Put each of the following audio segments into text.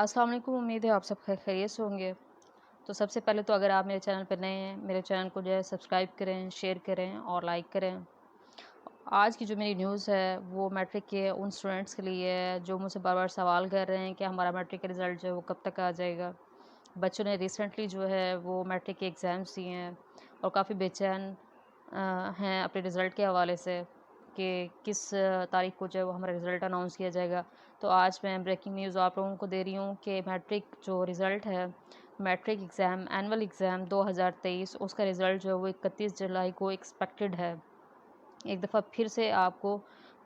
अस्सलाम वालेकुम, उम्मीद है आप सब खैरियत से होंगे। तो सबसे पहले तो अगर आप मेरे चैनल पर नए हैं, मेरे चैनल को जो है सब्सक्राइब करें, शेयर करें और लाइक करें। आज की जो मेरी न्यूज़ है वो मैट्रिक के उन स्टूडेंट्स के लिए है जो मुझसे बार-बार सवाल कर रहे हैं कि हमारा मैट्रिक का रिज़ल्ट जो है वो कब तक आ जाएगा। बच्चों ने रिसेंटली जो है वो मैट्रिक के एग्ज़ाम्स दिए हैं और काफ़ी बेचैन हैं अपने रिज़ल्ट के हवाले से कि किस तारीख को जो है वो हमारा रिज़ल्ट अनाउंस किया जाएगा। तो आज मैं ब्रेकिंग न्यूज़ आप लोगों को दे रही हूँ कि मैट्रिक जो रिज़ल्ट है, मैट्रिक एग्ज़ाम एनुअल एग्ज़ाम 2023 उसका रिज़ल्ट जो है वो 31 जुलाई को एक्सपेक्टेड है। एक दफ़ा फिर से आपको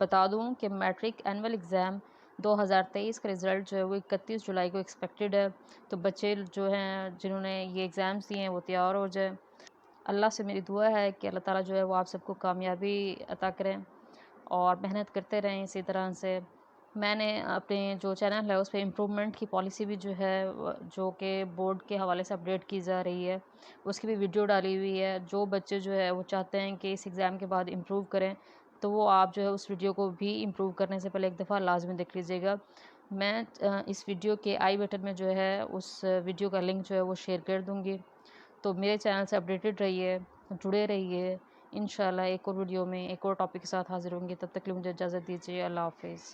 बता दूँ कि मैट्रिक एनुअल एग्ज़ाम 2023 का रिज़ल्ट जो है वो 31 जुलाई को एक्सपेक्टेड है। तो बच्चे जो हैं जिन्होंने ये एग्ज़ाम्स दिए हैं वो तैयार हो जाएँ। अल्लाह से मेरी दुआ है कि अल्लाह ताला जो है वो आप सबको कामयाबी अता करें और मेहनत करते रहें इसी तरह से। मैंने अपने जो चैनल है उस पे इम्प्रूवमेंट की पॉलिसी भी जो है जो कि बोर्ड के हवाले से अपडेट की जा रही है, उसकी भी वीडियो डाली हुई है। जो बच्चे जो है वो चाहते हैं कि इस एग्ज़ाम के बाद इम्प्रूव करें, तो वो आप जो है उस वीडियो को भी इम्प्रूव करने से पहले एक दफ़ा लाज़मी देख लीजिएगा। मैं इस वीडियो के आई बटन में जो है उस वीडियो का लिंक जो है वो शेयर कर दूँगी। तो मेरे चैनल से अपडेटेड रहिए, जुड़े रहिए। इंशाल्लाह एक और वीडियो में एक और टॉपिक के साथ हाज़िर होंगी। तब तक के लिए मुझे इजाज़त दीजिए। अल्लाह हाफ़िज़।